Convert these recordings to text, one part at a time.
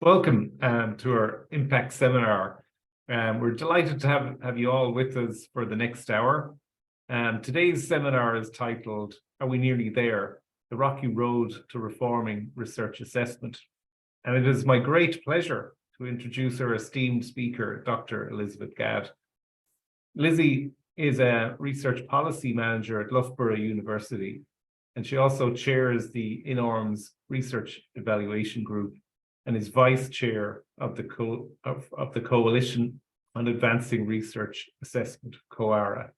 Welcome to our Impact Seminar. We're delighted to have you all with us for the next hour. Today's seminar is titled, Are We Nearly There? The Rocky Road to Reforming Research Assessment. And it is my great pleasure to introduce our esteemed speaker, Dr. Elizabeth Gadd. Lizzie is a research policy manager at Loughborough University, and she also chairs the INORMS Research Evaluation Group and is vice chair of the Coalition on Advancing Research Assessment, CoARA.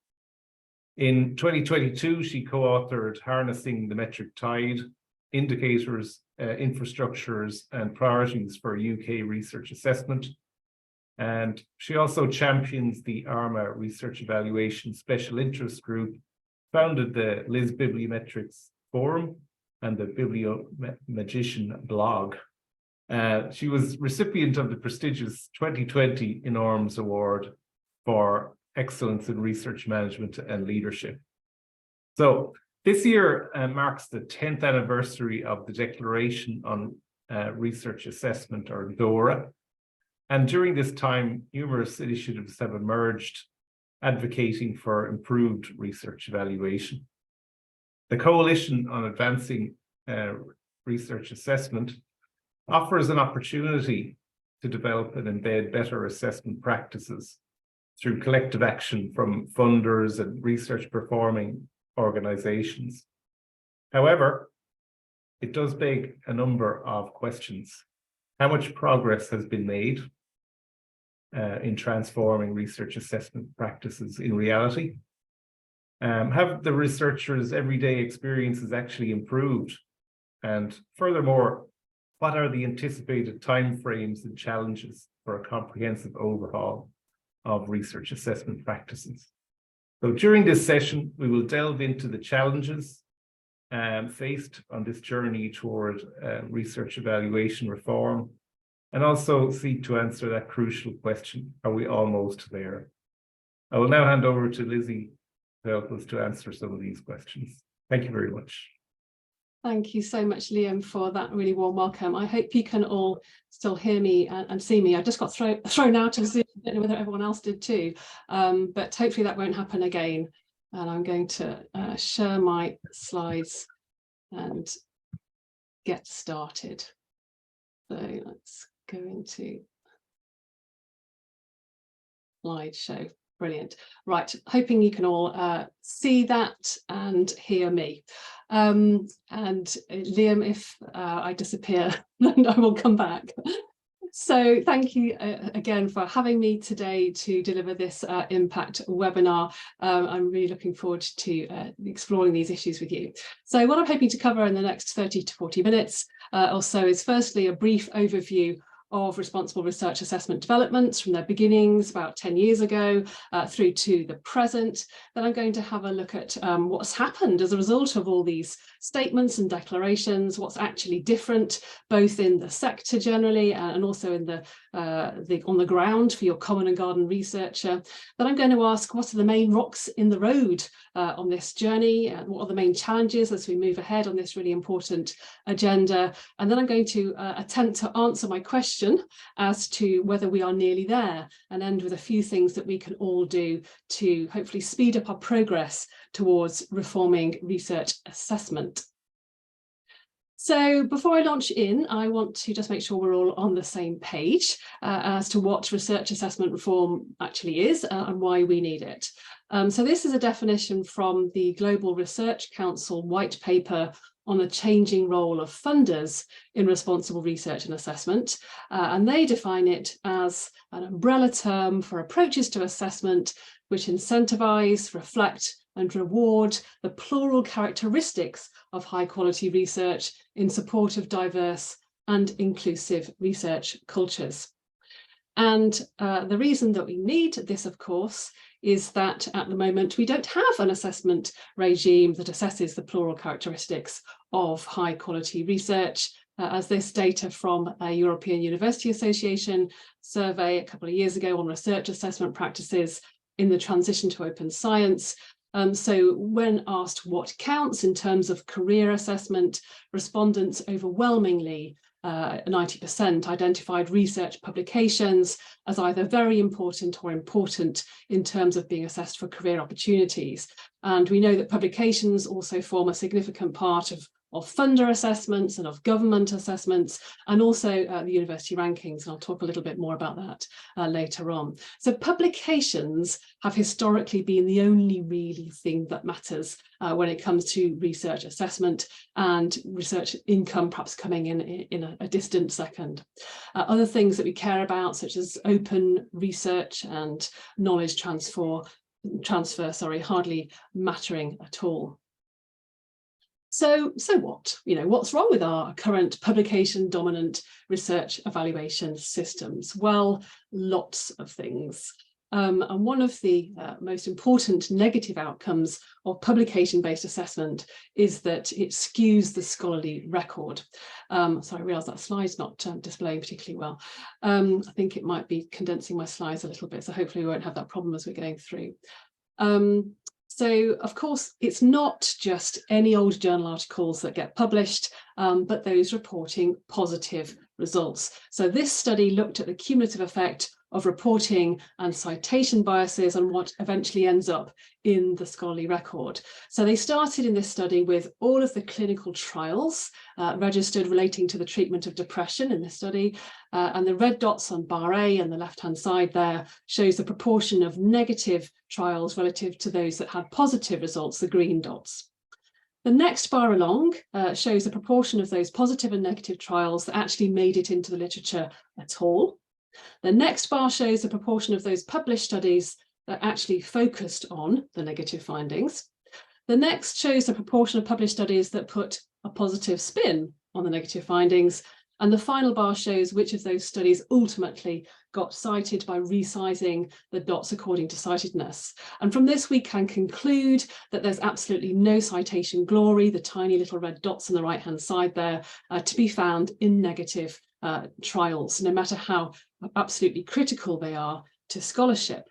In 2022, she co-authored Harnessing the Metric Tide, Indicators, Infrastructures and Priorities for UK Research Assessment. And she also champions the ARMA Research Evaluation Special Interest Group, founded the Liz Bibliometrics Forum and the Bibliomagician blog. She was recipient of the prestigious 2020 INORMS Award for Excellence in Research Management and Leadership. So this year marks the 10th anniversary of the Declaration on Research Assessment, or DORA. And during this time, numerous initiatives have emerged advocating for improved research evaluation. The Coalition on Advancing Research Assessment offers an opportunity to develop and embed better assessment practices through collective action from funders and research performing organizations. However, it does beg a number of questions. How much progress has been made in transforming research assessment practices in reality? Have the researchers' everyday experiences actually improved? And furthermore, what are the anticipated timeframes and challenges for a comprehensive overhaul of research assessment practices? So during this session, we will delve into the challenges faced on this journey toward research evaluation reform, and also seek to answer that crucial question, are we almost there? I will now hand over to Lizzie to help us to answer some of these questions. Thank you very much. Thank you so much, Liam, for that really warm welcome. I hope you can all still hear me and see me. I just got thrown out of Zoom. I don't know whether everyone else did too, but hopefully that won't happen again. And I'm going to share my slides and get started. So let's go into slideshow. Brilliant. Right, hoping you can all see that and hear me. And Liam, if I disappear, then I will come back. So thank you again for having me today to deliver this impact webinar. I'm really looking forward to exploring these issues with you. So what I'm hoping to cover in the next 30 to 40 minutes or so is firstly a brief overview of responsible research assessment developments from their beginnings about 10 years ago through to the present. Then I'm going to have a look at what's happened as a result of all these statements and declarations, what's actually different, both in the sector generally and also in on the ground for your common and garden researcher. Then I'm going to ask, what are the main rocks in the road on this journey? What are the main challenges as we move ahead on this really important agenda? And then I'm going to attempt to answer my question as to whether we are nearly there, and end with a few things that we can all do to hopefully speed up our progress towards reforming research assessment. So before I launch in, I want to just make sure we're all on the same page as to what research assessment reform actually is and why we need it. So this is a definition from the Global Research Council white paper on the changing role of funders in responsible research and assessment. And they define it as an umbrella term for approaches to assessment which incentivize, reflect, and reward the plural characteristics of high quality research in support of diverse and inclusive research cultures. And the reason that we need this, of course, is that at the moment we don't have an assessment regime that assesses the plural characteristics of high quality research, as this data from a European University Association survey a couple of years ago on research assessment practices in the transition to open science. So when asked what counts in terms of career assessment, respondents overwhelmingly 90% identified research publications as either very important or important in terms of being assessed for career opportunities. And we know that publications also form a significant part of funder assessments and of government assessments, and also the university rankings. And I'll talk a little bit more about that later on. So publications have historically been the only really thing that matters when it comes to research assessment, and research income perhaps coming in a distant second. Other things that we care about, such as open research and knowledge transfer, hardly mattering at all. So what? What's wrong with our current publication dominant research evaluation systems? Well, lots of things. And one of the most important negative outcomes of publication-based assessment is that it skews the scholarly record. So I realise that slide's not displaying particularly well. I think it might be condensing my slides a little bit, so hopefully we won't have that problem as we're going through. So, of course, it's not just any old journal articles that get published, but those reporting positive results. So this study looked at the cumulative effect of reporting and citation biases and what eventually ends up in the scholarly record. So they started in this study with all of the clinical trials registered relating to the treatment of depression in this study, and the red dots on bar A on the left-hand side there shows the proportion of negative trials relative to those that had positive results, the green dots. The next bar along shows the proportion of those positive and negative trials that actually made it into the literature at all. The next bar shows the proportion of those published studies that actually focused on the negative findings. The next shows the proportion of published studies that put a positive spin on the negative findings. And the final bar shows which of those studies ultimately got cited by resizing the dots according to citedness. And from this, we can conclude that there's absolutely no citation glory, the tiny little red dots on the right-hand side there, to be found in negative trials, no matter how absolutely critical they are to scholarship.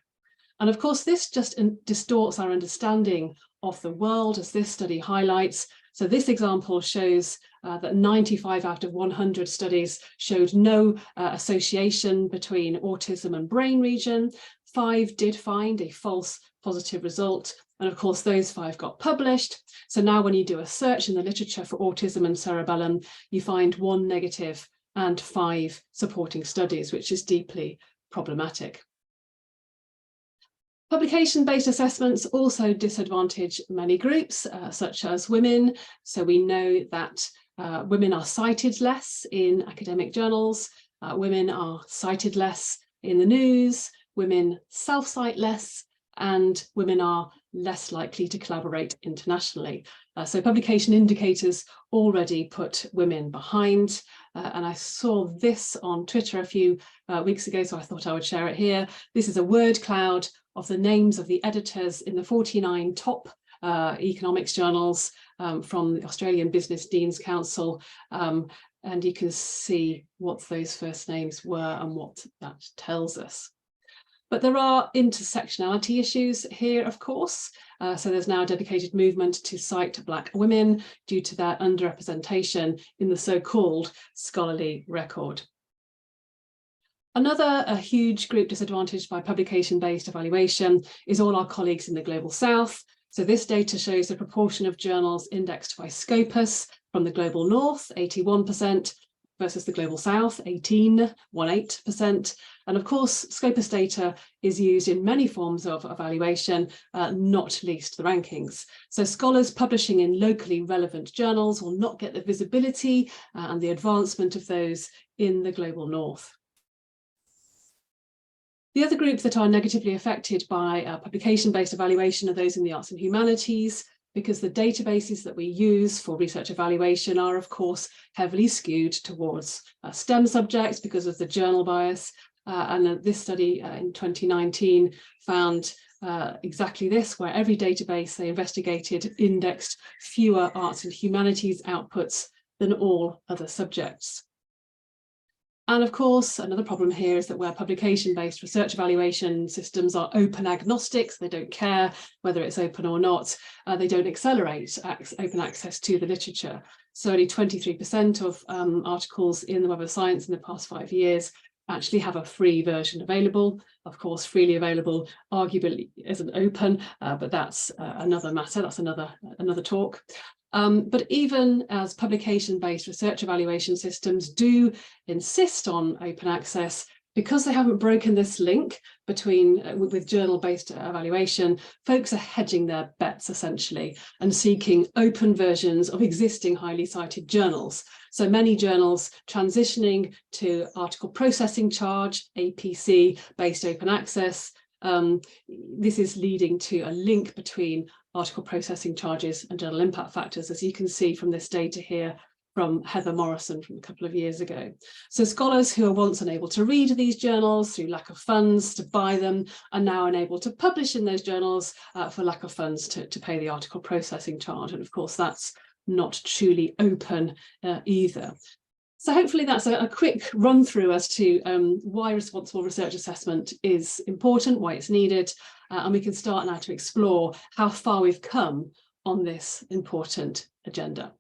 And of course, this just distorts our understanding of the world, as this study highlights. So this example shows that 95 out of 100 studies showed no association between autism and brain region. 5 did find a false positive result. And of course, those 5 got published. So now when you do a search in the literature for autism and cerebellum, you find 1 negative and 5 supporting studies, which is deeply problematic. Publication-based assessments also disadvantage many groups, such as women. So we know that women are cited less in academic journals, women are cited less in the news, women self-cite less, and women are less likely to collaborate internationally. So publication indicators already put women behind. And I saw this on Twitter a few weeks ago, so I thought I would share it here. This is a word cloud of the names of the editors in the 49 top economics journals from the Australian Business Deans Council. And you can see what those first names were and what that tells us. But there are intersectionality issues here, of course. So there's now a dedicated movement to cite Black women due to their underrepresentation in the so-called scholarly record. Another huge group disadvantaged by publication-based evaluation is all our colleagues in the Global South. So this data shows the proportion of journals indexed by Scopus from the Global North, 81%, versus the Global South, 18%. And of course, Scopus data is used in many forms of evaluation, not least the rankings. So scholars publishing in locally relevant journals will not get the visibility and the advancement of those in the Global North. The other groups that are negatively affected by publication-based evaluation are those in the arts and humanities, because the databases that we use for research evaluation are, of course, heavily skewed towards STEM subjects because of the journal bias. And this study in 2019 found exactly this, where every database they investigated indexed fewer arts and humanities outputs than all other subjects. And of course, another problem here is that where publication-based research evaluation systems are open agnostics, they don't care whether it's open or not, they don't accelerate open access to the literature. So only 23% of articles in the Web of Science in the past 5 years actually have a free version available. Of course, freely available arguably isn't open, but that's another matter, that's another talk. But even as publication-based research evaluation systems do insist on open access, because they haven't broken this link between with journal-based evaluation, folks are hedging their bets essentially and seeking open versions of existing highly cited journals. So many journals transitioning to article processing charge, APC, based open access. This is leading to a link between article processing charges and journal impact factors, as you can see from this data here from Heather Morrison from a couple of years ago. So scholars who were once unable to read these journals through lack of funds to buy them are now unable to publish in those journals for lack of funds to pay the article processing charge. And of course, that's not truly open either. So hopefully that's a quick run through as to why responsible research assessment is important, why it's needed, and we can start now to explore how far we've come on this important agenda.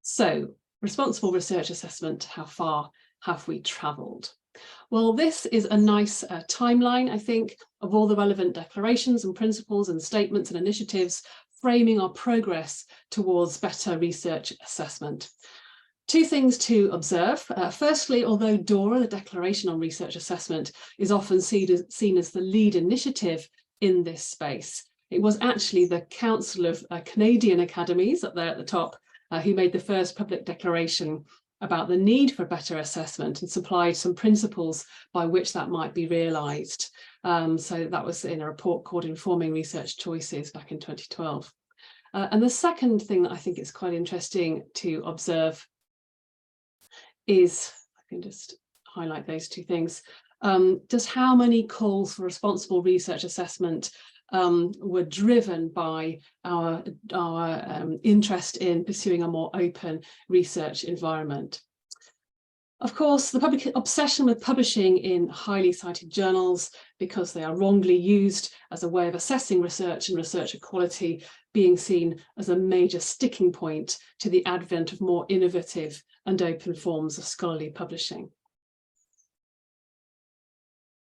So, responsible research assessment, how far have we travelled? Well, this is a nice timeline, I think, of all the relevant declarations and principles and statements and initiatives framing our progress towards better research assessment. Two things to observe. Firstly, although DORA, the Declaration on Research Assessment, is often seen as the lead initiative in this space, it was actually the Council of Canadian Academies up there at the top who made the first public declaration about the need for better assessment and supplied some principles by which that might be realised. So that was in a report called Informing Research Choices back in 2012. And the second thing that I think is quite interesting to observe is, I can just highlight those two things, just how many calls for responsible research assessment were driven by our interest in pursuing a more open research environment. Of course, the public obsession with publishing in highly cited journals because they are wrongly used as a way of assessing research and researcher quality being seen as a major sticking point to the advent of more innovative and open forms of scholarly publishing.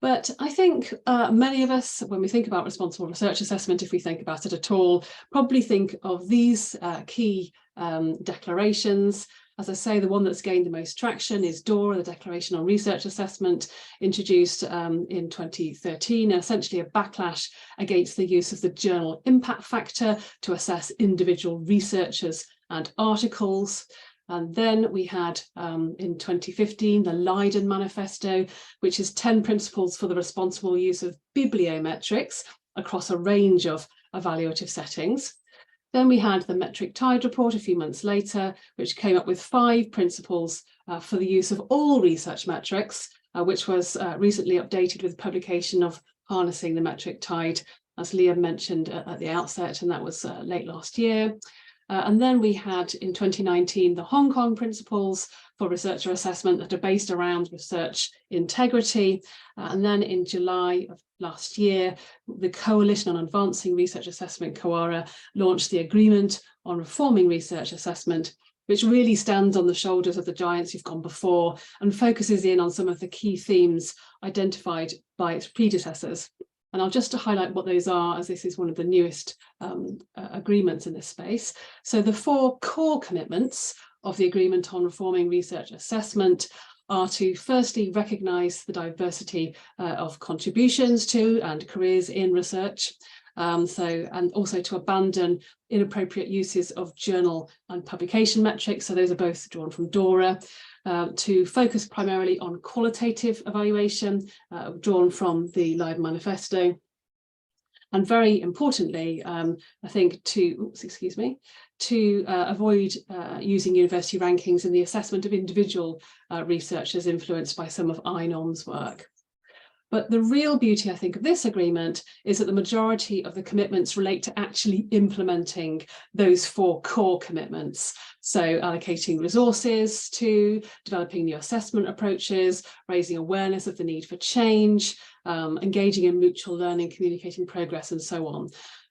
But I think many of us, when we think about responsible research assessment, if we think about it at all, probably think of these key declarations. As I say, the one that's gained the most traction is DORA, the Declaration on Research Assessment, introduced in 2013, essentially a backlash against the use of the journal impact factor to assess individual researchers and articles. And then we had in 2015 the Leiden Manifesto, which is 10 principles for the responsible use of bibliometrics across a range of evaluative settings. Then we had the Metric Tide report a few months later, which came up with 5 principles for the use of all research metrics, which was recently updated with publication of Harnessing the Metric Tide, as Liam mentioned at the outset, and that was late last year. And then we had in 2019 the Hong Kong principles for researcher assessment that are based around research integrity. And then in July of last year, the Coalition on Advancing Research Assessment, CoARA, launched the Agreement on Reforming Research Assessment, which really stands on the shoulders of the giants who've gone before and focuses in on some of the key themes identified by its predecessors. And I'll just to highlight what those are, as this is one of the newest agreements in this space. So the 4 core commitments of the Agreement on Reforming Research Assessment are to firstly recognise the diversity of contributions to and careers in research, and also to abandon inappropriate uses of journal and publication metrics. So those are both drawn from DORA. To focus primarily on qualitative evaluation, drawn from the Leiden Manifesto. And very importantly, I think to avoid using university rankings in the assessment of individual researchers influenced by some of INORMS work. But the real beauty, I think, of this agreement is that the majority of the commitments relate to actually implementing those 4 core commitments. So allocating resources to, developing new assessment approaches, raising awareness of the need for change, engaging in mutual learning, communicating progress, and so on.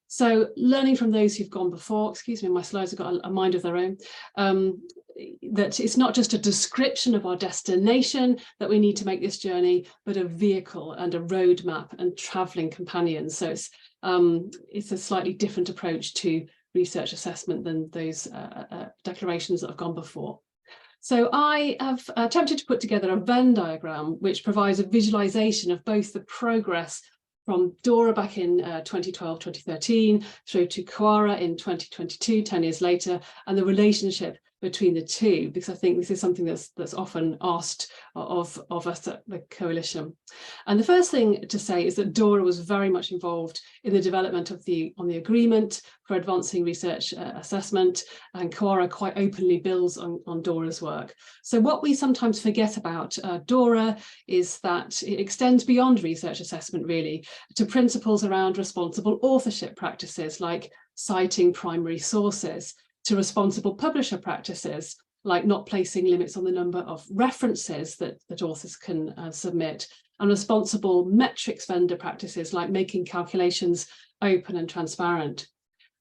So learning from those who've gone before, excuse me, my slides have got a mind of their own, that it's not just a description of our destination that we need to make this journey, but a vehicle and a roadmap and travelling companions. So it's a slightly different approach to research assessment than those declarations that have gone before. So I have attempted to put together a Venn diagram which provides a visualization of both the progress from DORA back in 2012, 2013, through to CoARA in 2022, 10 years later, and the relationship between the two, because I think this is something that's often asked of us at the coalition. And the first thing to say is that DORA was very much involved in the development of the agreement for advancing research assessment, and CoARA quite openly builds on DORA's work. So what we sometimes forget about DORA is that it extends beyond research assessment really to principles around responsible authorship practices like citing primary sources, to responsible publisher practices, like not placing limits on the number of references that authors can submit, and responsible metrics vendor practices, like making calculations open and transparent.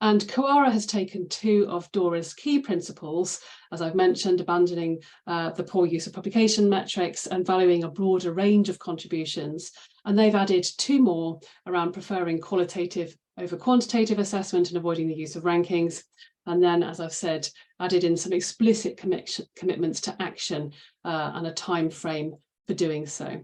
And CoARA has taken 2 of DORA's key principles, as I've mentioned, abandoning the poor use of publication metrics and valuing a broader range of contributions. And they've added 2 more around preferring qualitative over quantitative assessment and avoiding the use of rankings. And then, as I've said, added in some explicit commitments to action and a time frame for doing so.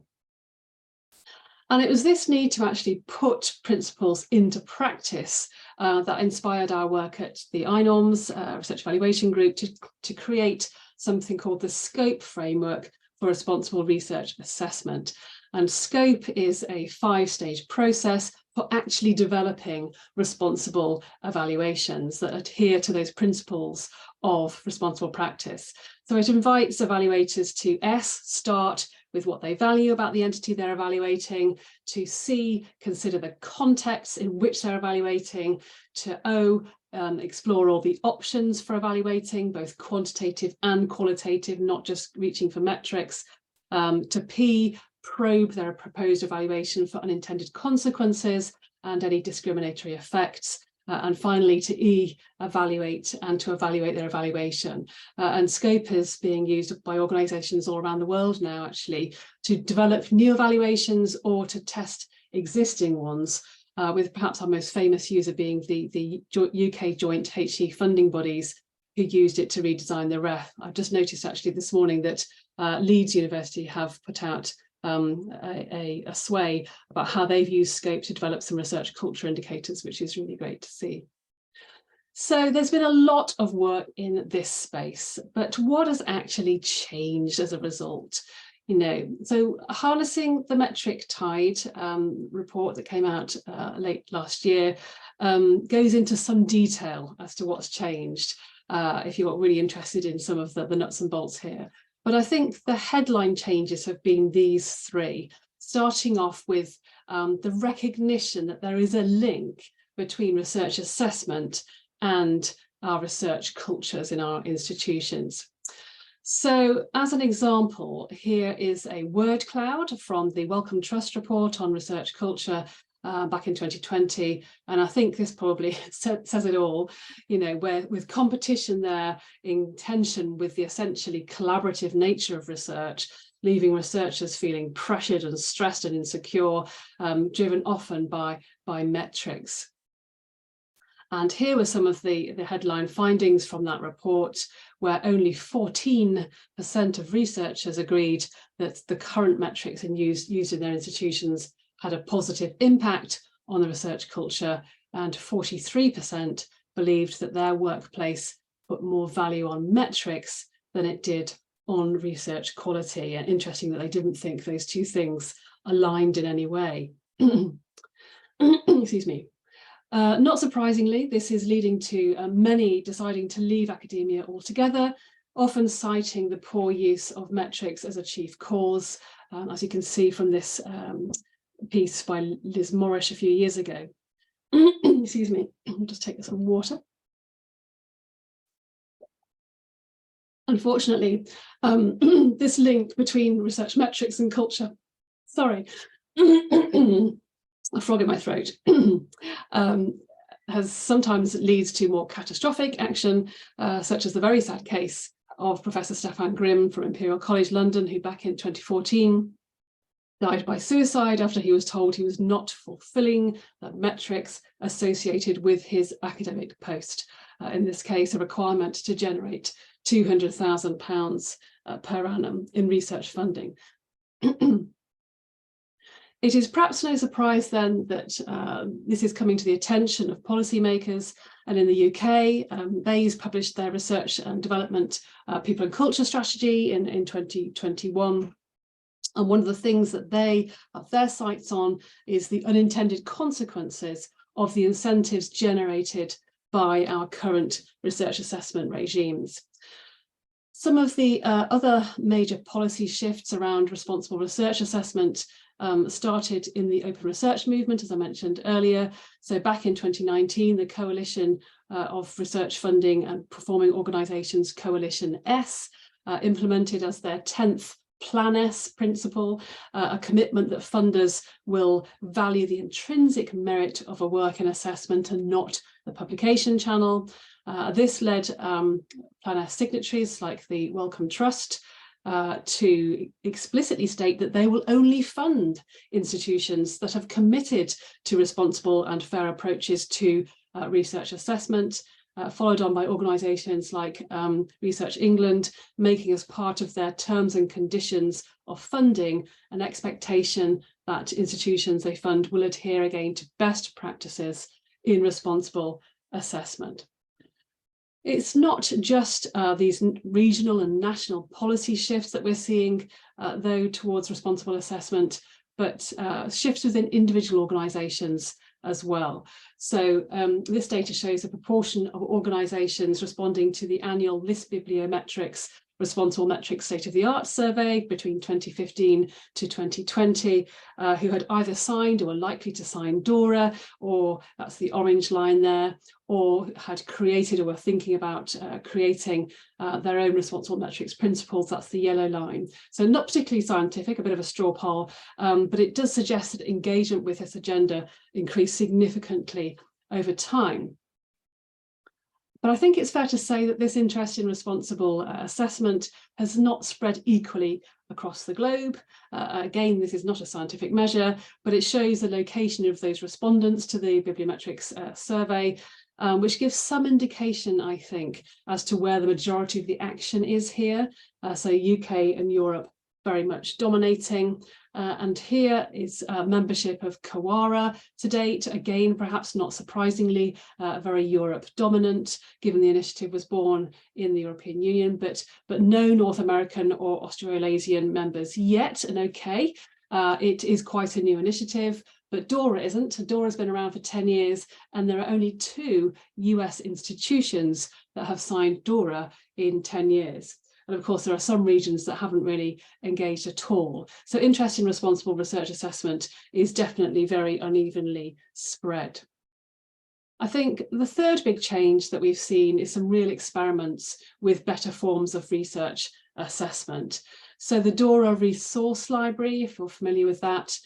And it was this need to actually put principles into practice that inspired our work at the INORMS Research Evaluation Group to create something called the SCOPE framework for responsible research assessment. And SCOPE is a 5-stage process for actually developing responsible evaluations that adhere to those principles of responsible practice. So it invites evaluators to start with what they value about the entity they're evaluating, to C, consider the context in which they're evaluating, to O, explore all the options for evaluating, both quantitative and qualitative, not just reaching for metrics, to P, probe their proposed evaluation for unintended consequences and any discriminatory effects, and finally to E, evaluate and to evaluate their evaluation. And SCOPE is being used by organisations all around the world now actually to develop new evaluations or to test existing ones, with perhaps our most famous user being the UK joint HE funding bodies who used it to redesign the REF. I've just noticed actually this morning that Leeds University have put out a sway about how they've used SCOPE to develop some research culture indicators, which is really great to see. So there's been a lot of work in this space, but what has actually changed as a result? So harnessing the metric tide report that came out late last year goes into some detail as to what's changed, if you're really interested in some of the nuts and bolts here. But I think the headline changes have been these 3, starting off with the recognition that there is a link between research assessment and our research cultures in our institutions. So as an example, here is a word cloud from the Wellcome Trust report on research culture back in 2020, and I think this probably says it all, where with competition there in tension with the essentially collaborative nature of research, leaving researchers feeling pressured and stressed and insecure, driven often by metrics. And here were some of the headline findings from that report, where only 14% of researchers agreed that the current metrics used in their institutions had a positive impact on the research culture, and 43% believed that their workplace put more value on metrics than it did on research quality. And interesting that they didn't think those 2 things aligned in any way. Excuse me. Not surprisingly, this is leading to many deciding to leave academia altogether, often citing the poor use of metrics as a chief cause. As you can see from this piece by Liz Morrish a few years ago. Excuse me, I'll just take some water. Unfortunately, this link between research metrics and culture, sorry, a frog in my throat, has sometimes leads to more catastrophic action, such as the very sad case of Professor Stefan Grimm from Imperial College London, who back in 2014 died by suicide after he was told he was not fulfilling the metrics associated with his academic post. In this case, a requirement to generate £200,000 per annum in research funding. It is perhaps no surprise then that this is coming to the attention of policymakers, and in the UK, they've published their research and development people and culture strategy in 2021. And one of the things that they have their sights on is the unintended consequences of the incentives generated by our current research assessment regimes. Some of the other major policy shifts around responsible research assessment started in the open research movement, as I mentioned earlier. So back in 2019, the Coalition of Research Funding and Performing Organisations, Coalition S, implemented as their 10th Plan S principle, a commitment that funders will value the intrinsic merit of a work in assessment and not the publication channel. This led Plan S signatories like the Wellcome Trust to explicitly state that they will only fund institutions that have committed to responsible and fair approaches to research assessment, followed on by organisations like Research England, making as part of their terms and conditions of funding an expectation that institutions they fund will adhere again to best practices in responsible assessment. It's not just these regional and national policy shifts that we're seeing, though, towards responsible assessment, but shifts within individual organisations as well. So this data shows a proportion of organisations responding to the annual LIST Bibliometrics Responsible Metrics State of the Art survey between 2015 to 2020, who had either signed or were likely to sign DORA, or that's the orange line there, or had created or were thinking about creating their own responsible metrics principles, that's the yellow line. So not particularly scientific, a bit of a straw poll, but it does suggest that engagement with this agenda increased significantly over time. But I think it's fair to say that this interest in responsible assessment has not spread equally across the globe. Again, this is not a scientific measure, but it shows the location of those respondents to the bibliometrics survey, which gives some indication, I think, as to where the majority of the action is here. So UK and Europe very much dominating. And here is membership of CoARA to date, again, perhaps not surprisingly, very Europe dominant, given the initiative was born in the European Union, but no North American or Australasian members yet, and okay, it is quite a new initiative, but DORA isn't. DORA has been around for 10 years, and there are only 2 US institutions that have signed DORA in 10 years. And of course, there are some regions that haven't really engaged at all. So interest in responsible research assessment is definitely very unevenly spread. I think the third big change that we've seen is some real experiments with better forms of research assessment. So the DORA resource library, if you're familiar with that,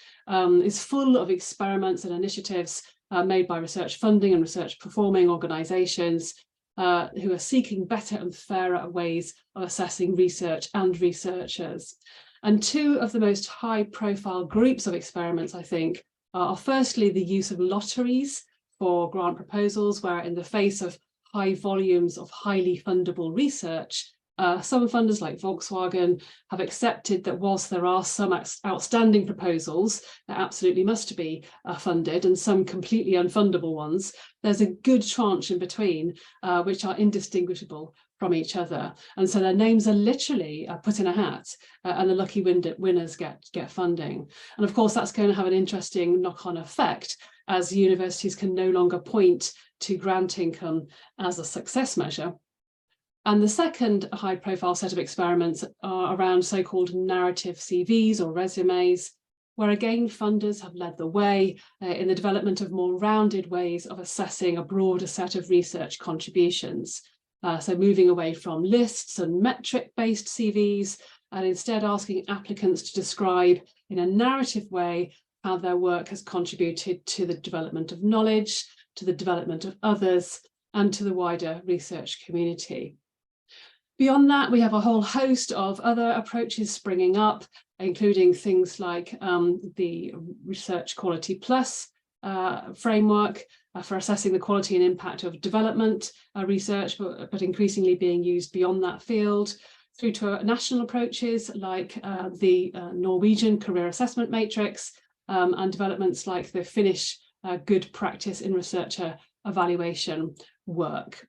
is full of experiments and initiatives made by research funding and research performing organisations who are seeking better and fairer ways of assessing research and researchers. And 2 of the most high-profile groups of experiments, I think, are firstly the use of lotteries for grant proposals, where in the face of high volumes of highly fundable research, some funders like Volkswagen have accepted that whilst there are some outstanding proposals that absolutely must be funded and some completely unfundable ones, there's a good tranche in between which are indistinguishable from each other. And so their names are literally put in a hat and the lucky winners get funding. And of course, that's going to have an interesting knock-on effect as universities can no longer point to grant income as a success measure. And the second high-profile set of experiments are around so-called narrative CVs or resumes. where again funders have led the way in the development of more rounded ways of assessing a broader set of research contributions. So moving away from lists and metric-based CVs and instead asking applicants to describe in a narrative way how their work has contributed to the development of knowledge, to the development of others, and to the wider research community. Beyond that, we have a whole host of other approaches springing up, including things like the Research Quality Plus framework for assessing the quality and impact of development research, but increasingly being used beyond that field, through to national approaches like the Norwegian Career Assessment Matrix and developments like the Finnish Good Practice in Researcher Evaluation work.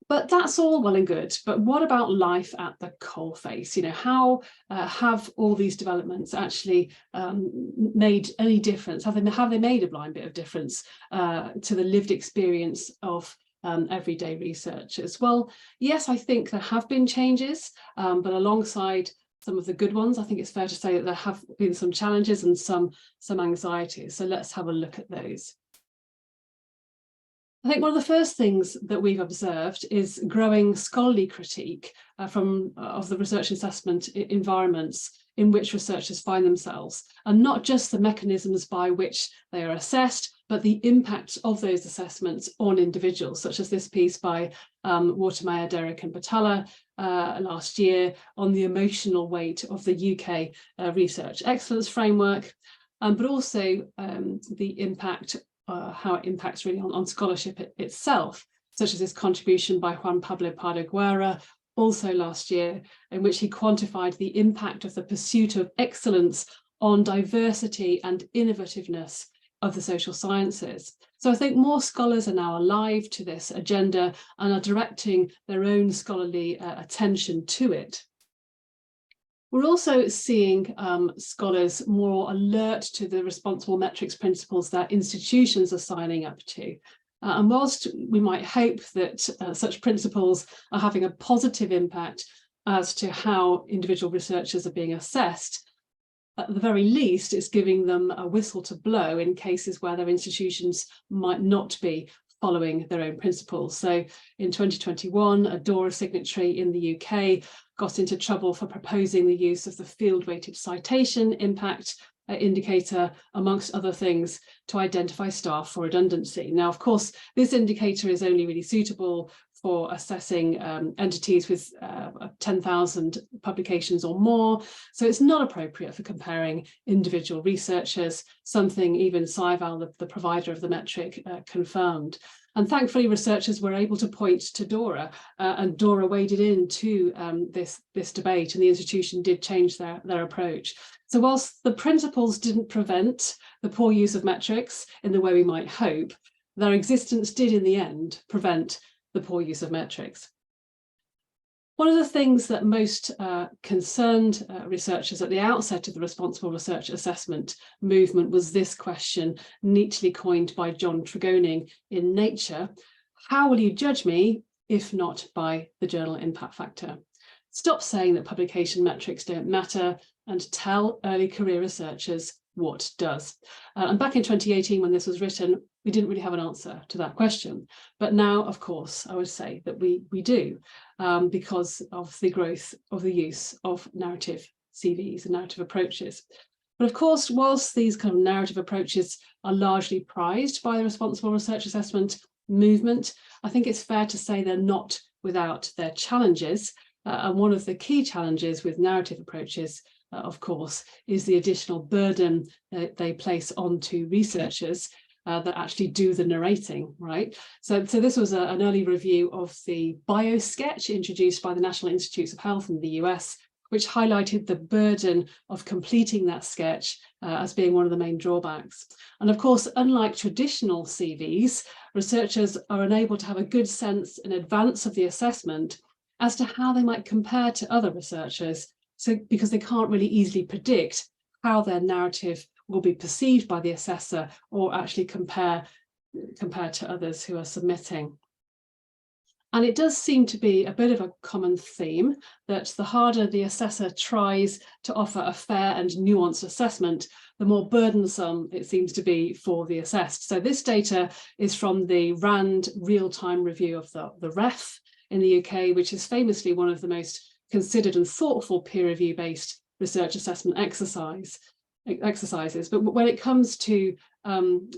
But that's all well and good. But what about life at the coalface? You know, how have all these developments actually made any difference? Have they made a blind bit of difference to the lived experience of everyday researchers? Well, yes, I think there have been changes, but alongside some of the good ones, I think it's fair to say that there have been some challenges and some anxieties. So let's have a look at those. I think one of the first things that we've observed is growing scholarly critique of the research assessment environments in which researchers find themselves, and not just the mechanisms by which they are assessed, but the impact of those assessments on individuals, such as this piece by Watermeyer, Derrick and Batalla last year on the emotional weight of the UK Research Excellence Framework, but also the impact how it impacts really on scholarship itself, such as this contribution by Juan Pablo Pardo-Guerra, also last year, in which he quantified the impact of the pursuit of excellence on diversity and innovativeness of the social sciences. So I think more scholars are now alive to this agenda and are directing their own scholarly attention to it. We're also seeing scholars more alert to the responsible metrics principles that institutions are signing up to. And whilst we might hope that such principles are having a positive impact as to how individual researchers are being assessed, at the very least, it's giving them a whistle to blow in cases where their institutions might not be following their own principles. So in 2021, a DORA signatory in the UK got into trouble for proposing the use of the field-weighted citation impact indicator, amongst other things, to identify staff for redundancy. Now, of course, this indicator is only really suitable for assessing entities with 10,000 publications or more, so it's not appropriate for comparing individual researchers, something even SciVal, the provider of the metric, confirmed. And thankfully, researchers were able to point to DORA, and DORA waded into this debate, and the institution did change their approach. So whilst the principles didn't prevent the poor use of metrics in the way we might hope, their existence did in the end prevent the poor use of metrics. One of the things that most concerned researchers at the outset of the responsible research assessment movement was this question, neatly coined by John Tregoning in Nature: how will you judge me if not by the journal impact factor? Stop saying that publication metrics don't matter and tell early career researchers what does. And back in 2018, when this was written, we didn't really have an answer to that question. But now, of course, I would say that we do, because of the growth of the use of narrative CVs and narrative approaches. But of course, whilst these kind of narrative approaches are largely prized by the responsible research assessment movement, I think it's fair to say they're not without their challenges. And one of the key challenges with narrative approaches, of course, is the additional burden that they place onto researchers that actually do the narrating, right? So this was an early review of the BioSketch introduced by the National Institutes of Health in the US, which highlighted the burden of completing that sketch as being one of the main drawbacks. And of course, unlike traditional CVs, researchers are unable to have a good sense in advance of the assessment as to how they might compare to other researchers, because they can't really easily predict how their narrative will be perceived by the assessor or actually compare to others who are submitting. And it does seem to be a bit of a common theme that the harder the assessor tries to offer a fair and nuanced assessment, the more burdensome it seems to be for the assessed. So this data is from the RAND real-time review of the REF in the UK, which is famously one of the most considered and thoughtful peer review based research assessment exercises. But when it comes to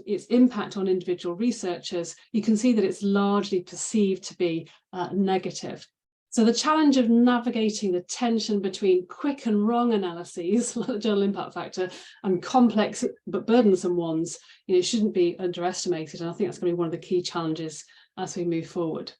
its impact on individual researchers, you can see that it's largely perceived to be negative. So the challenge of navigating the tension between quick and wrong analyses, like the journal impact factor, and complex but burdensome ones, shouldn't be underestimated. And I think that's going to be one of the key challenges as we move forward.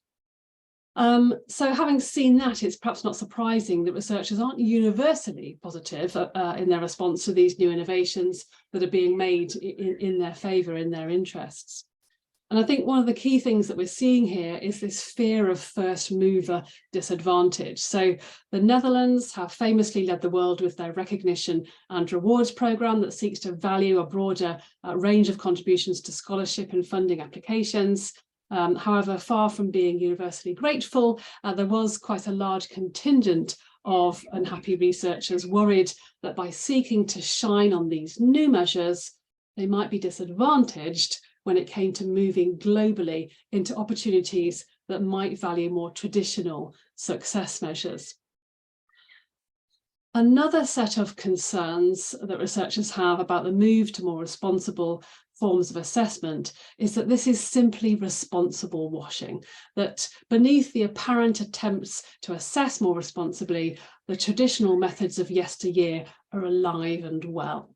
So having seen that, it's perhaps not surprising that researchers aren't universally positive in their response to these new innovations that are being made in their favour, in their interests. And I think one of the key things that we're seeing here is this fear of first mover disadvantage. So the Netherlands have famously led the world with their recognition and rewards programme that seeks to value a broader range of contributions to scholarship and funding applications. However, far from being universally grateful, there was quite a large contingent of unhappy researchers worried that by seeking to shine on these new measures, they might be disadvantaged when it came to moving globally into opportunities that might value more traditional success measures. Another set of concerns that researchers have about the move to more responsible forms of assessment is that this is simply responsible washing, that beneath the apparent attempts to assess more responsibly, the traditional methods of yesteryear are alive and well.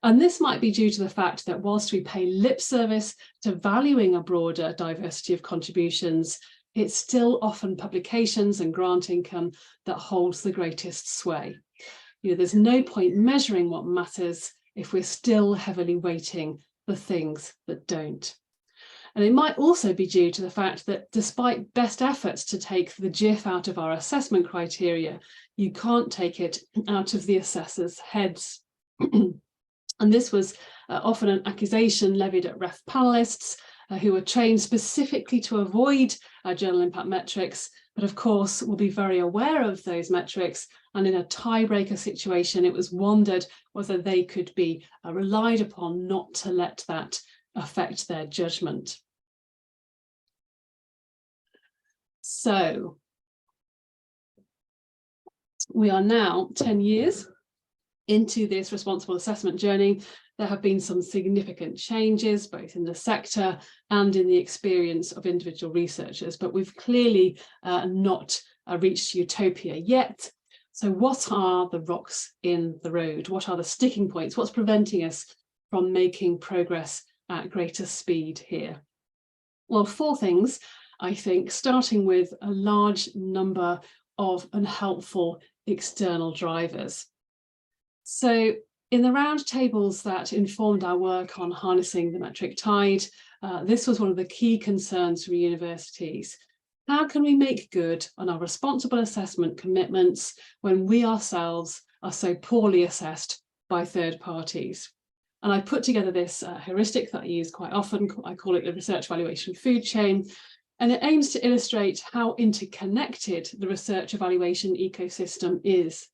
And this might be due to the fact that whilst we pay lip service to valuing a broader diversity of contributions, it's still often publications and grant income that holds the greatest sway. There's no point measuring what matters if we're still heavily weighting the things that don't. And it might also be due to the fact that despite best efforts to take the GIF out of our assessment criteria, you can't take it out of the assessors' heads. And this was often an accusation levied at REF panellists who were trained specifically to avoid journal impact metrics, but of course will be very aware of those metrics. And in a tiebreaker situation, it was wondered whether they could be relied upon not to let that affect their judgment. So we are now 10 years into this responsible assessment journey. There have been some significant changes, both in the sector and in the experience of individual researchers, but we've clearly not reached utopia yet. So what are the rocks in the road? What are the sticking points? What's preventing us from making progress at greater speed here? Well, 4 things, I think, starting with a large number of unhelpful external drivers. So in the roundtables that informed our work on harnessing the metric tide, this was one of the key concerns for universities. How can we make good on our responsible assessment commitments when we ourselves are so poorly assessed by third parties? And I put together this heuristic that I use quite often. I call it the research evaluation food chain. And it aims to illustrate how interconnected the research evaluation ecosystem is.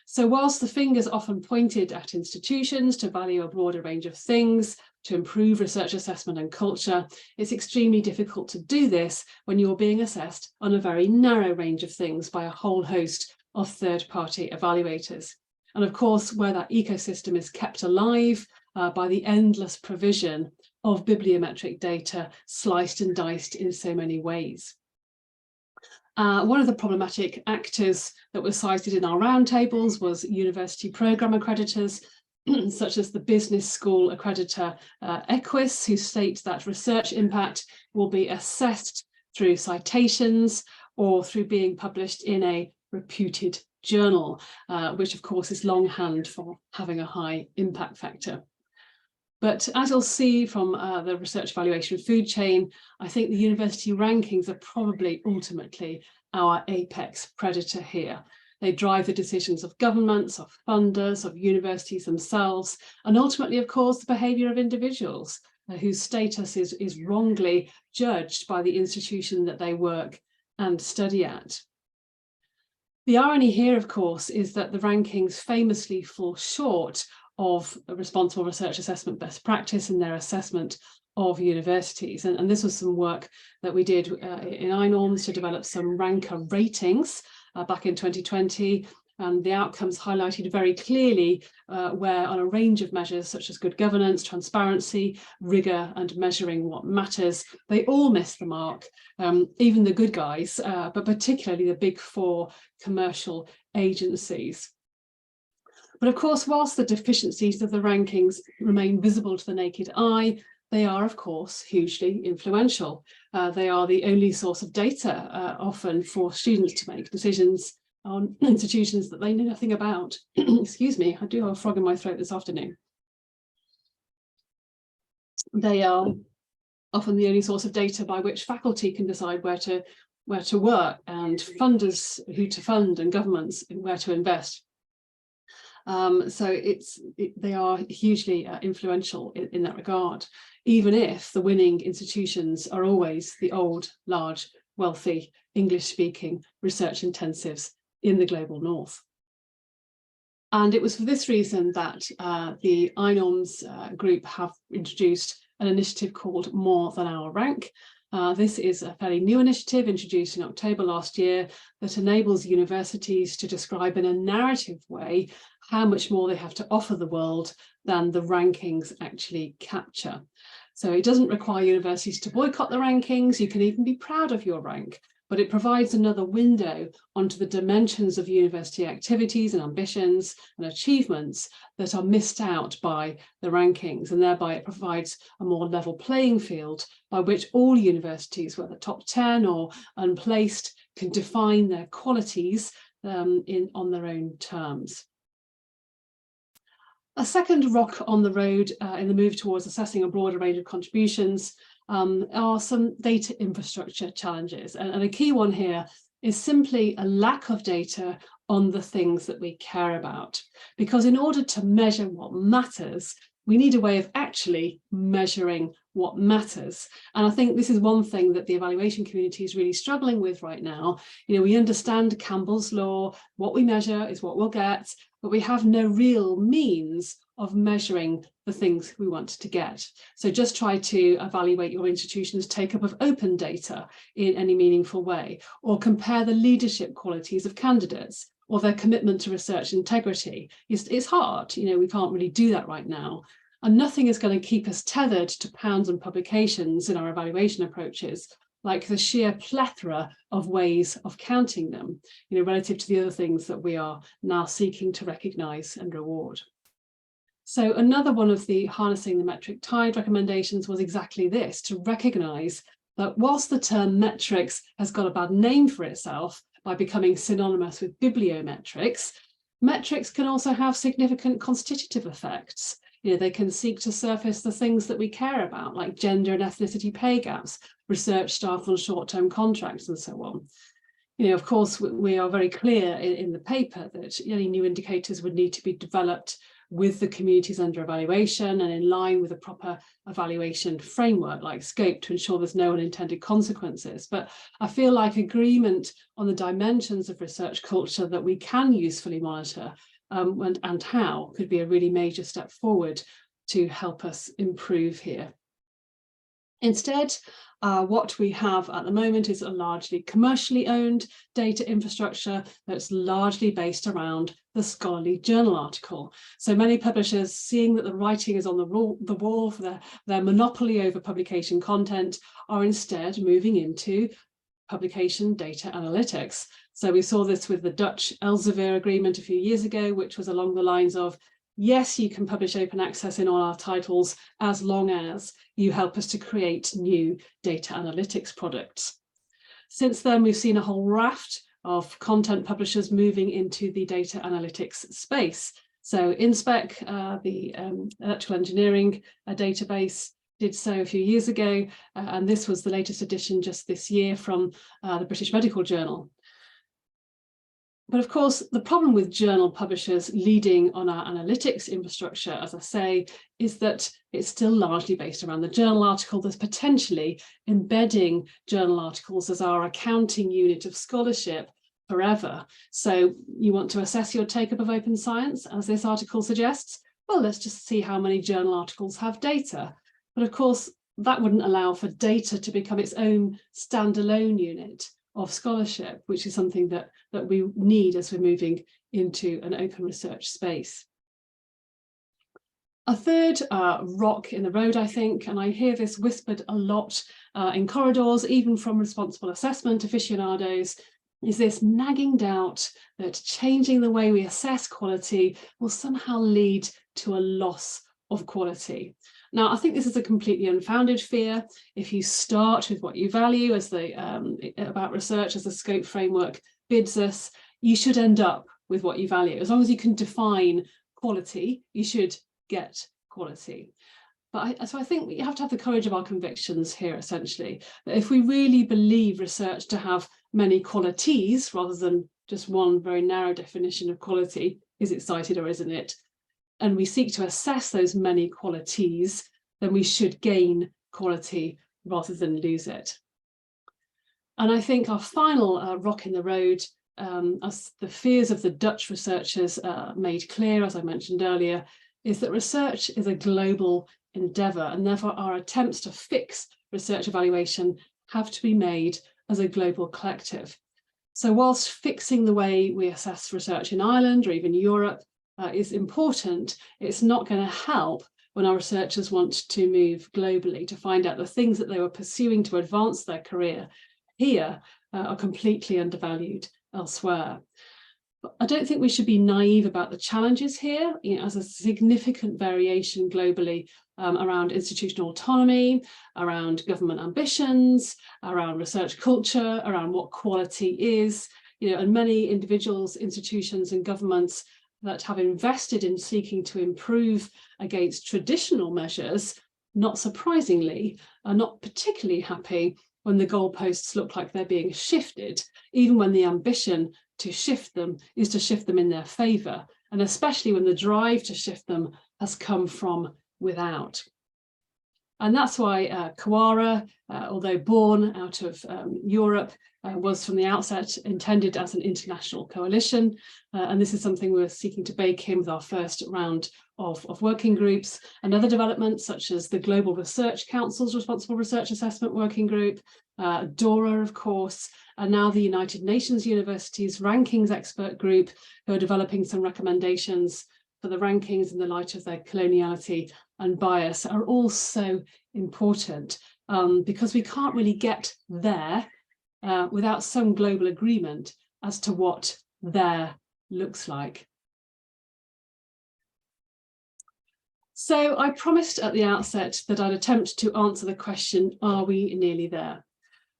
So whilst the finger's often pointed at institutions to value a broader range of things, to improve research assessment and culture, it's extremely difficult to do this when you're being assessed on a very narrow range of things by a whole host of third-party evaluators. And of course, where that ecosystem is kept alive by the endless provision of bibliometric data sliced and diced in so many ways. One of the problematic actors that was cited in our roundtables was university programme accreditors, such as the business school accreditor Equus, who states that research impact will be assessed through citations or through being published in a reputed journal, which of course is longhand for having a high impact factor. But as you'll see from the research evaluation food chain, I think the university rankings are probably ultimately our apex predator here. They drive the decisions of governments, of funders, of universities themselves, and ultimately, of course, the behaviour of individuals whose status is wrongly judged by the institution that they work and study at. The irony here, of course, is that the rankings famously fall short of a responsible research assessment best practice in their assessment of universities. And this was some work that we did in INORMS to develop some ranker ratings back in 2020. And the outcomes highlighted very clearly where on a range of measures such as good governance, transparency, rigour and measuring what matters, they all missed the mark, even the good guys, but particularly the big four commercial agencies. But of course, whilst the deficiencies of the rankings remain visible to the naked eye, they are, of course, hugely influential. They are the only source of data often for students to make decisions on institutions that they know nothing about. Excuse me, I do have a frog in my throat this afternoon. They are often the only source of data by which faculty can decide where to work, and funders who to fund, and governments where to invest. So they are hugely influential in that regard, even if the winning institutions are always the old, large, wealthy, English-speaking research intensives in the global north. And it was for this reason that the INORMS group have introduced an initiative called More Than Our Rank. This is a fairly new initiative introduced in October last year that enables universities to describe in a narrative way how much more they have to offer the world than the rankings actually capture. So it doesn't require universities to boycott the rankings. You can even be proud of your rank, but it provides another window onto the dimensions of university activities and ambitions and achievements that are missed out by the rankings, and thereby it provides a more level playing field by which all universities, whether top 10 or unplaced, can define their qualities on their own terms. A second rock on the road in the move towards assessing a broader range of contributions are some data infrastructure challenges. And a key one here is simply a lack of data on the things that we care about. Because in order to measure what matters, we need a way of actually measuring what matters. And I think this is one thing that the evaluation community is really struggling with right now. You know, we understand Campbell's law, what we measure is what we'll get, but we have no real means of measuring the things we want to get. So just try to evaluate your institution's take-up of open data in any meaningful way, or compare the leadership qualities of candidates or their commitment to research integrity. It's hard, you know, we can't really do that right now. And nothing is going to keep us tethered to pounds and publications in our evaluation approaches, like the sheer plethora of ways of counting them, you know, relative to the other things that we are now seeking to recognise and reward. So another one of the harnessing the metric tide recommendations was exactly this, to recognise that whilst the term metrics has got a bad name for itself by becoming synonymous with bibliometrics, metrics can also have significant constitutive effects. You know, they can seek to surface the things that we care about, like gender and ethnicity pay gaps, research staff on short-term contracts, and so on. You know, of course, we are very clear in the paper that any new indicators would need to be developed with the communities under evaluation and in line with a proper evaluation framework like scope to ensure there's no unintended consequences. But I feel like agreement on the dimensions of research culture that we can usefully monitor and how could be a really major step forward to help us improve here. Instead, what we have at the moment is a largely commercially owned data infrastructure that's largely based around the scholarly journal article. So many publishers, seeing that the writing is on the wall for their monopoly over publication content, are instead moving into publication data analytics. So we saw this with the Dutch Elsevier agreement a few years ago, which was along the lines of, yes, you can publish open access in all our titles as long as you help us to create new data analytics products. Since then, we've seen a whole raft of content publishers moving into the data analytics space. So InSpec, the electrical engineering database, did so a few years ago, and this was the latest edition just this year from the British Medical Journal. But of course, the problem with journal publishers leading on our analytics infrastructure, as I say, is that it's still largely based around the journal article. There's potentially embedding journal articles as our accounting unit of scholarship forever. So you want to assess your take-up of open science, as this article suggests? Well, let's just see how many journal articles have data. But of course, that wouldn't allow for data to become its own standalone unit of scholarship, which is something that we need as we're moving into an open research space. A third rock in the road, I think, and I hear this whispered a lot in corridors, even from responsible assessment aficionados, is this nagging doubt that changing the way we assess quality will somehow lead to a loss of quality. Now, I think this is a completely unfounded fear. If you start with what you value as the about research as the scope framework bids us, you should end up with what you value. As long as you can define quality, you should get quality. But so I think we have to have the courage of our convictions here, essentially, that if we really believe research to have many qualities rather than just one very narrow definition of quality, is it cited or isn't it? And we seek to assess those many qualities, then we should gain quality rather than lose it. And I think our final rock in the road, as the fears of the Dutch researchers made clear, as I mentioned earlier, is that research is a global endeavour, and therefore our attempts to fix research evaluation have to be made as a global collective. So whilst fixing the way we assess research in Ireland or even Europe is important, it's not going to help when our researchers want to move globally to find out the things that they were pursuing to advance their career here are completely undervalued elsewhere. But I don't think we should be naive about the challenges here. As a significant variation globally around institutional autonomy, around government ambitions, around research culture, around what quality is, and many individuals, institutions and governments that have invested in seeking to improve against traditional measures, not surprisingly, are not particularly happy when the goalposts look like they're being shifted, even when the ambition to shift them is to shift them in their favour, and especially when the drive to shift them has come from without. And that's why CoARA, although born out of Europe, was from the outset intended as an international coalition. And this is something we're seeking to bake in with our first round of working groups, and other developments such as the Global Research Council's Responsible Research Assessment Working Group, DORA, of course, and now the United Nations Universities Rankings Expert Group, who are developing some recommendations for the rankings in the light of their coloniality and bias, are also important because we can't really get there without some global agreement as to what there looks like. So I promised at the outset that I'd attempt to answer the question, are we nearly there?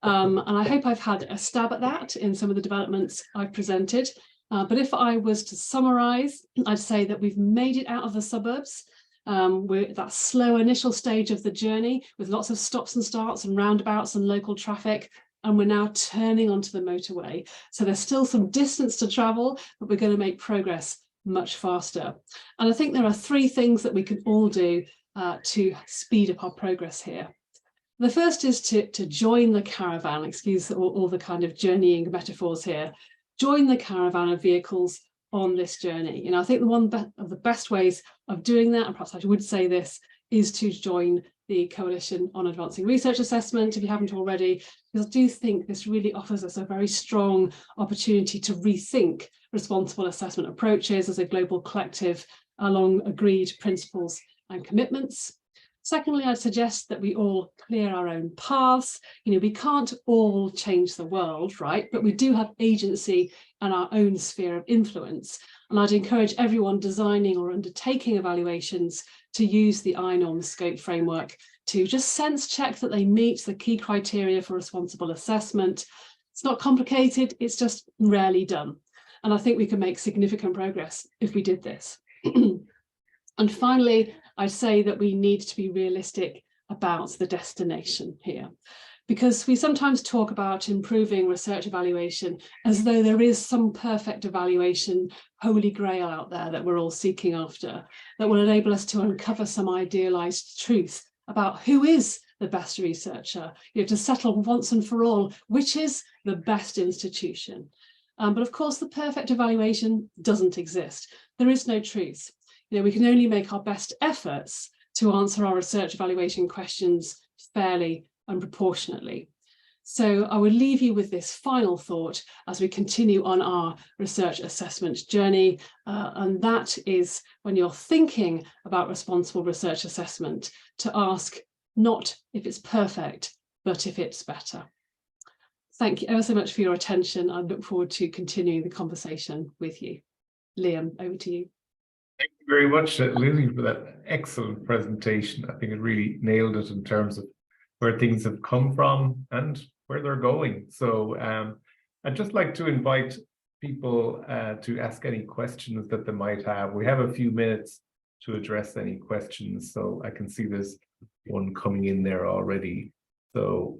And I hope I've had a stab at that in some of the developments I've presented. But if I was to summarise, I'd say that we've made it out of the suburbs. We're at that slow initial stage of the journey with lots of stops and starts and roundabouts and local traffic, and we're now turning onto the motorway. So there's still some distance to travel, but we're going to make progress much faster. And I think there are three things that we can all do to speed up our progress here. The first is to join the caravan, excuse all the kind of journeying metaphors here, join the caravan of vehicles on this journey. I think one of the best ways of doing that, and perhaps I would say this, is to join the Coalition on Advancing Research Assessment, if you haven't already, because I do think this really offers us a very strong opportunity to rethink responsible assessment approaches as a global collective along agreed principles and commitments. Secondly, I'd suggest that we all clear our own paths. We can't all change the world, right? But we do have agency and our own sphere of influence. And I'd encourage everyone designing or undertaking evaluations to use the INORMS scope framework to just sense check that they meet the key criteria for responsible assessment. It's not complicated, it's just rarely done. And I think we can make significant progress if we did this. And finally, I'd say that we need to be realistic about the destination here. because we sometimes talk about improving research evaluation as though there is some perfect evaluation holy grail out there that we're all seeking after, that will enable us to uncover some idealized truth about who is the best researcher, to settle once and for all which is the best institution. But of course, the perfect evaluation doesn't exist. There is no truth. We can only make our best efforts to answer our research evaluation questions fairly and proportionately. So I would leave you with this final thought as we continue on our research assessment journey, and that is, when you're thinking about responsible research assessment, to ask not if it's perfect, but if it's better. Thank you ever so much for your attention. I look forward to continuing the conversation with you. Liam, over to you. Thank you very much, Lily, for that excellent presentation. I think it really nailed it in terms of where things have come from and where they're going. So I'd just like to invite people to ask any questions that they might have. We have a few minutes to address any questions. So I can see there's one coming in there already. So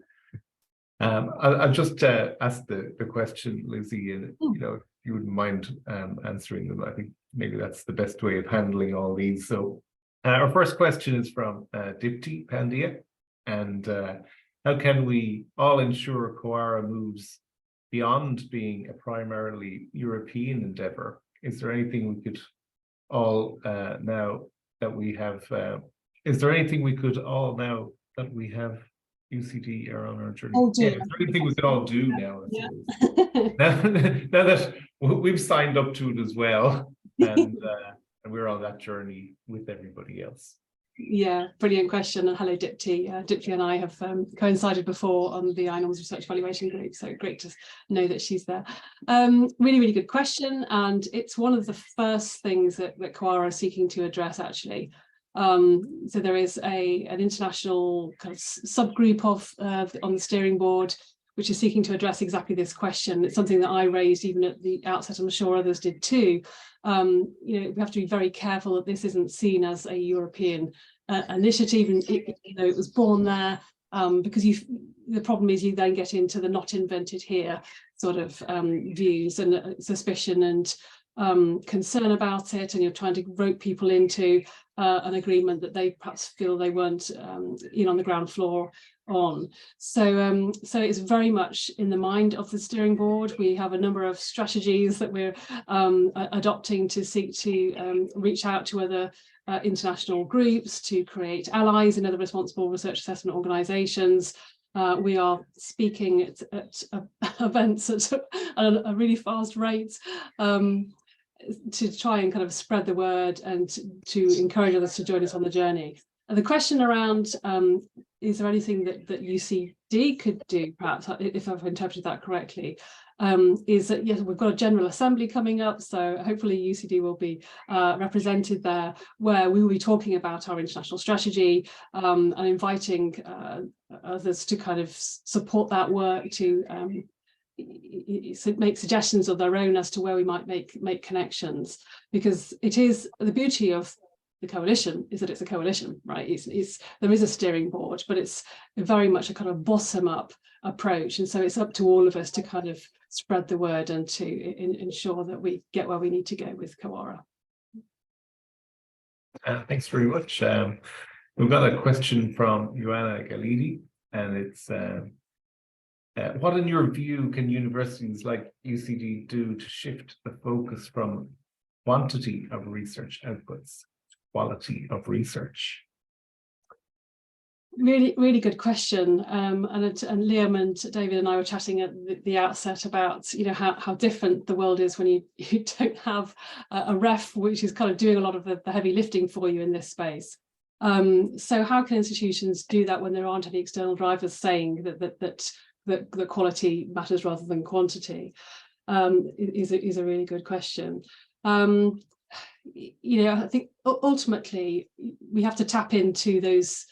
I'll just ask the question, Lizzie, and if you wouldn't mind answering them. I think maybe that's the best way of handling all these. So our first question is from Dipti Pandya. And how can we all ensure CoARA moves beyond being a primarily European endeavour? Is there anything we could all now that we have? Is there anything we could all now that we have UCD are on our journey? Yeah, is there anything we could all do now? Yeah. now that we've signed up to it as well, and we're on that journey with everybody else. Yeah, brilliant question. And hello, Dipti. Dipti and I have coincided before on the INORMS Research Evaluation Group, so great to know that she's there. Really, really good question. And it's one of the first things that CoARA is seeking to address, actually. So there is an international kind of subgroup on the steering board, which is seeking to address exactly this question. It's something that I raised even at the outset. I'm sure others did too. We have to be very careful that this isn't seen as a European initiative, and it was born there because the problem is you then get into the not invented here sort of views and suspicion and concern about it, and you're trying to rope people into an agreement that they perhaps feel they weren't on the ground floor on. So it's very much in the mind of the steering board. We have a number of strategies that we're adopting to seek to reach out to other international groups, to create allies in other responsible research assessment organisations. We are speaking at events at a really fast rate to try and kind of spread the word and to encourage others to join us on the journey. And the question around, is there anything that UCD could do, perhaps, if I've interpreted that correctly, is that, yes, we've got a General Assembly coming up, so hopefully UCD will be represented there, where we will be talking about our international strategy and inviting others to kind of support that work, to make suggestions of their own as to where we might make connections, because it is the beauty of the coalition is that it's a coalition, right? There is a steering board, but it's very much a kind of bottom-up approach, and so it's up to all of us to kind of spread the word and to ensure that we get where we need to go with CoARA. Thanks very much. We've got a question from Joanna Galidi, and it's what, in your view, can universities like UCD do to shift the focus from quantity of research outputs to quality of research? Really, really good question. And Liam and David and I were chatting at the outset about, how different the world is when you don't have a ref which is kind of doing a lot of the heavy lifting for you in this space. So how can institutions do that when there aren't any external drivers saying that quality matters rather than quantity? Is a really good question. I think ultimately we have to tap into those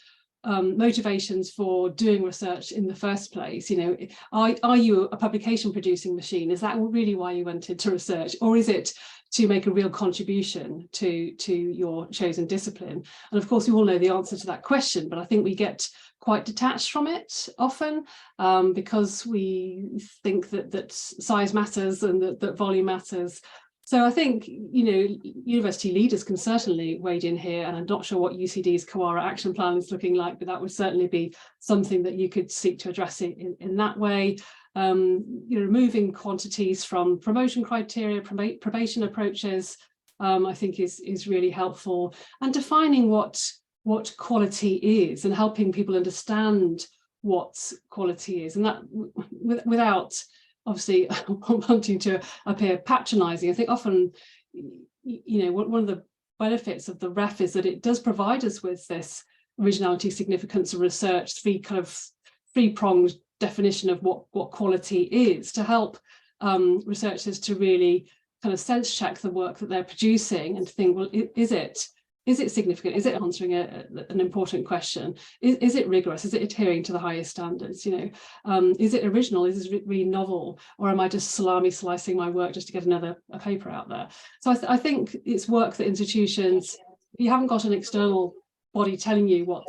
motivations for doing research in the first place. You know, are you a publication producing machine? Is that really why you went into research, or is it to make a real contribution to your chosen discipline? And of course, we all know the answer to that question, but I think we get quite detached from it often because we think that size matters and that volume matters. So I think, you know, university leaders can certainly wade in here, and I'm not sure what UCD's CoARA action plan is looking like, but that would certainly be something that you could seek to address it in that way. You know, removing quantities from promotion criteria, probation approaches, I think is really helpful, and defining what quality is and helping people understand what quality is, and that without obviously wanting to appear patronizing. I think often, you know, one of the benefits of the REF is that it does provide us with this originality, significance of research, three-pronged definition of what quality is, to help researchers to really kind of sense check the work that they're producing and think, well, is it significant? Is it answering an important question? Is it rigorous? Is it adhering to the highest standards? You know, is it original? Is it really novel? Or am I just salami slicing my work just to get a paper out there? So I think it's work that institutions, if you haven't got an external body telling you what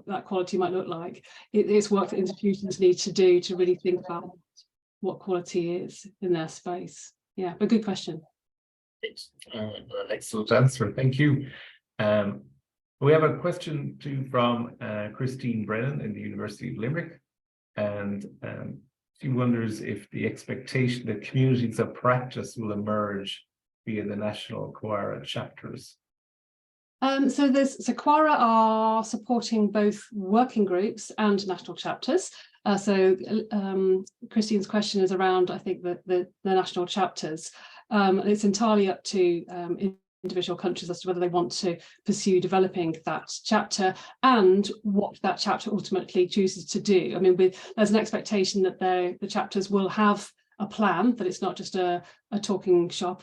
that quality might look like, it's work that institutions need to do to really think about what quality is in their space. Yeah, but good question. Excellent answer. Thank you. We have a question too from Christine Brennan in the University of Limerick, and she wonders if the expectation that communities of practice will emerge via the national CoARA chapters. So CoARA are supporting both working groups and national chapters. So Christine's question is around, I think, the national chapters. It's entirely up to individual countries as to whether they want to pursue developing that chapter and what that chapter ultimately chooses to do. I mean, there's an expectation that the chapters will have a plan, that it's not just a talking shop,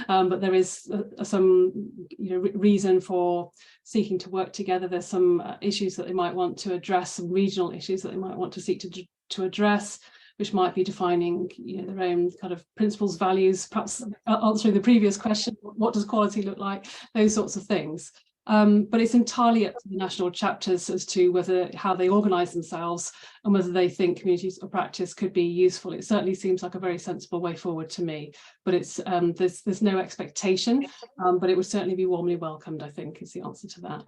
but there is some reason for seeking to work together. There's some issues that they might want to address, some regional issues that they might want to seek to address, which might be defining their own kind of principles, values, perhaps answering the previous question, what does quality look like, those sorts of things. But it's entirely up to the national chapters as to how they organise themselves and whether they think communities of practice could be useful. It certainly seems like a very sensible way forward to me, but it's there's no expectation, but it would certainly be warmly welcomed, I think, is the answer to that.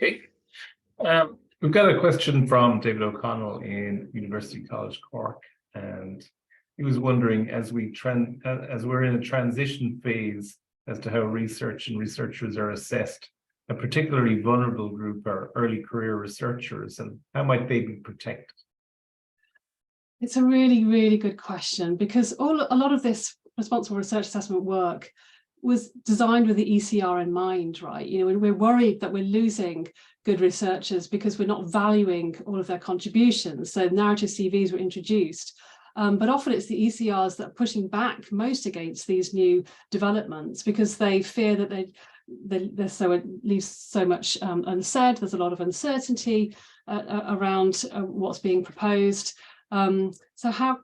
Okay. We've got a question from David O'Connell in University College Cork, and he was wondering, as we're in a transition phase as to how research and researchers are assessed, a particularly vulnerable group are early career researchers, and how might they be protected? It's a really, really good question, because a lot of this responsible research assessment work was designed with the ECR in mind, right? And we're worried that we're losing good researchers because we're not valuing all of their contributions. So narrative CVs were introduced. But often it's the ECRs that are pushing back most against these new developments because they fear that it leaves so much unsaid. There's a lot of uncertainty around what's being proposed. So how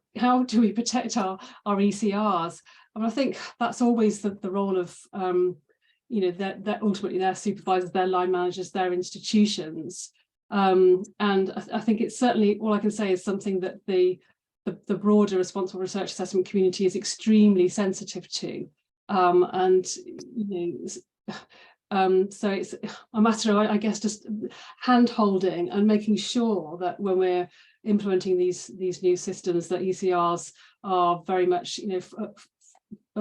do we protect our ECRs? I think that's always the role of that ultimately their supervisors, their line managers, their institutions. And I think it's certainly, all I can say is something that the broader responsible research assessment community is extremely sensitive to, so it's a matter of, I guess, just hand-holding and making sure that when we're implementing these new systems, that ECRs are very much at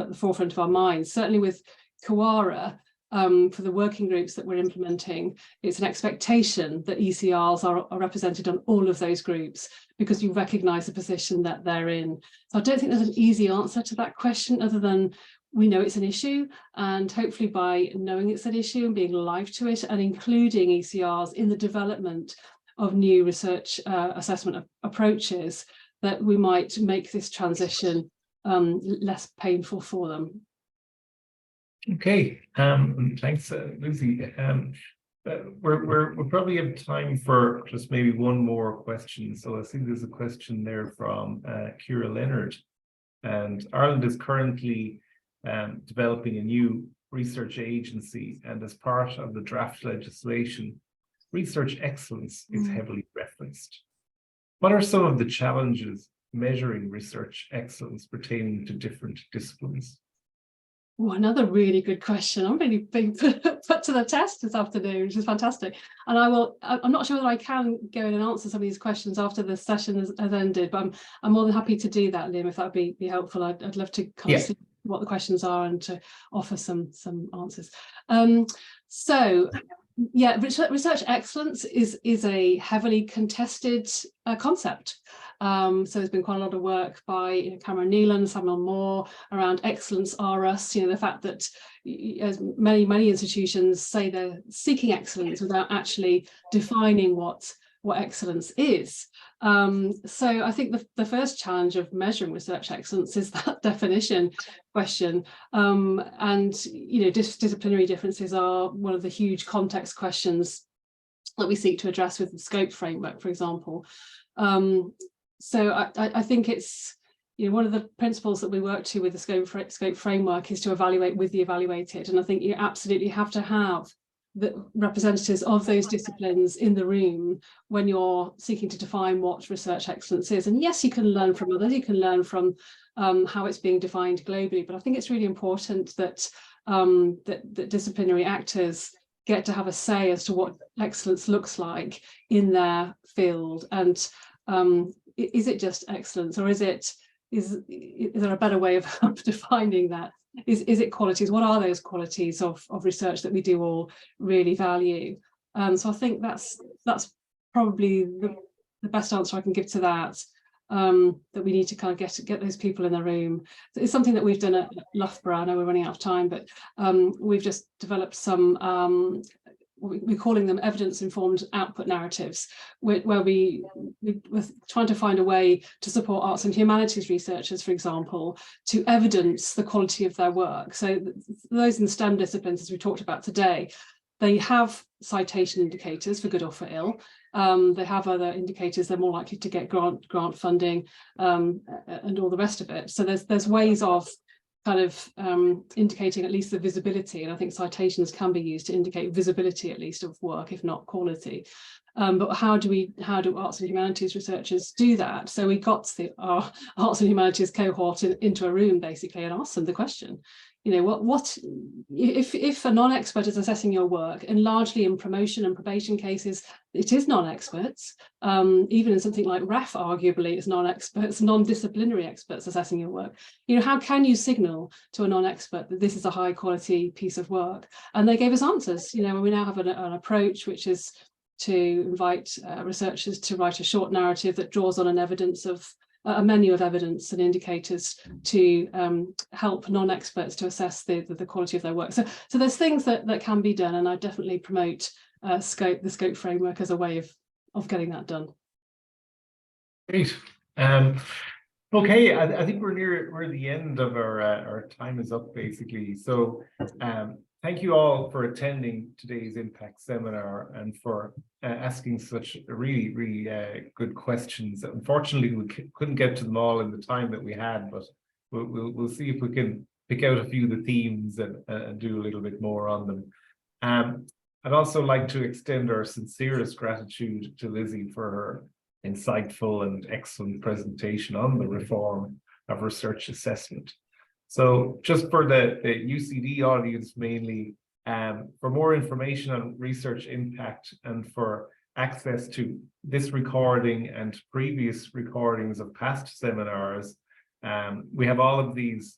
the forefront of our minds. Certainly with CoARA, for the working groups that we're implementing, it's an expectation that ECRs are represented on all of those groups because you recognise the position that they're in. So I don't think there's an easy answer to that question, other than we know it's an issue, and hopefully by knowing it's an issue and being alive to it and including ECRs in the development of new research assessment approaches, that we might make this transition less painful for them. Okay, thanks, Lucy. We'll probably have time for just maybe one more question. So I think there's a question there from Ciara Leonard, and Ireland is currently developing a new research agency, and as part of the draft legislation, research excellence is heavily referenced. What are some of the challenges measuring research excellence pertaining to different disciplines? Oh, another really good question. I'm really being put to the test this afternoon, which is fantastic. And I'm not sure whether I can go in and answer some of these questions after the session has ended, but I'm more than happy to do that, Liam, if that would be helpful. I'd love to kind of see what the questions are and to offer some answers. So yeah, research excellence is a heavily contested concept. So there's been quite a lot of work by Cameron Nealon, Samuel Moore around excellence RS, the fact that as many institutions say they're seeking excellence without actually defining what excellence is. So I think the first challenge of measuring research excellence is that definition question. And disciplinary differences are one of the huge context questions that we seek to address with the scope framework, for example. So I think it's one of the principles that we work to with the scope framework is to evaluate with the evaluated, and I think you absolutely have to have the representatives of those disciplines in the room when you're seeking to define what research excellence is. And yes, you can learn from others, you can learn from how it's being defined globally, but I think it's really important that that disciplinary actors get to have a say as to what excellence looks like in their field. And is it just excellence, or is there a better way of defining that? Is it qualities? What are those qualities of research that we do all really value? So I think that's probably the best answer I can give to that. That we need to kind of get those people in the room. It's something that we've done at Loughborough. I know we're running out of time, but we've just developed some we're calling them evidence-informed output narratives, where we're trying to find a way to support arts and humanities researchers, for example, to evidence the quality of their work. So those in STEM disciplines, as we talked about today, they have citation indicators for good or for ill. They have other indicators. They're more likely to get grant funding and all the rest of it. So there's ways of kind of indicating at least the visibility, and I think citations can be used to indicate visibility at least of work, if not quality. But how do arts and humanities researchers do that? So we got our arts and humanities cohort into a room basically and asked them the question, what if a non-expert is assessing your work, and largely in promotion and probation cases it is non-experts, even in something like REF arguably it's non-experts, non-disciplinary experts assessing your work. How can you signal to a non-expert that this is a high quality piece of work? And they gave us answers. We now have an approach which is to invite researchers to write a short narrative that draws on a menu of evidence and indicators to help non-experts to assess the quality of their work. So there's things that can be done, and I definitely promote the scope framework as a way of getting that done. Great. Okay, I think we're the end of our time is up basically. So thank you all for attending today's Impact seminar and for asking such really, really good questions. Unfortunately, we couldn't get to them all in the time that we had, but we'll see if we can pick out a few of the themes and do a little bit more on them. I'd also like to extend our sincerest gratitude to Lizzie for her insightful and excellent presentation on the reform of research assessment. So just for the UCD audience mainly, for more information on research impact and for access to this recording and previous recordings of past seminars, we have all of these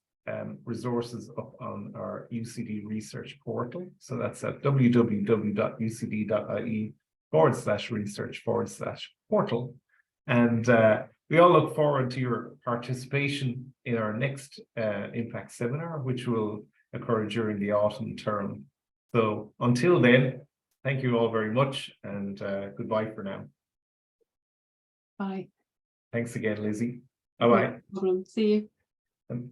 resources up on our UCD research portal. So that's at www.ucd.ie/research/portal. And we all look forward to your participation in our next Impact seminar, which will occur during the autumn term. So until then, thank you all very much, and goodbye for now. Bye. Thanks again, Lizzie. Bye-bye. No problem. See you.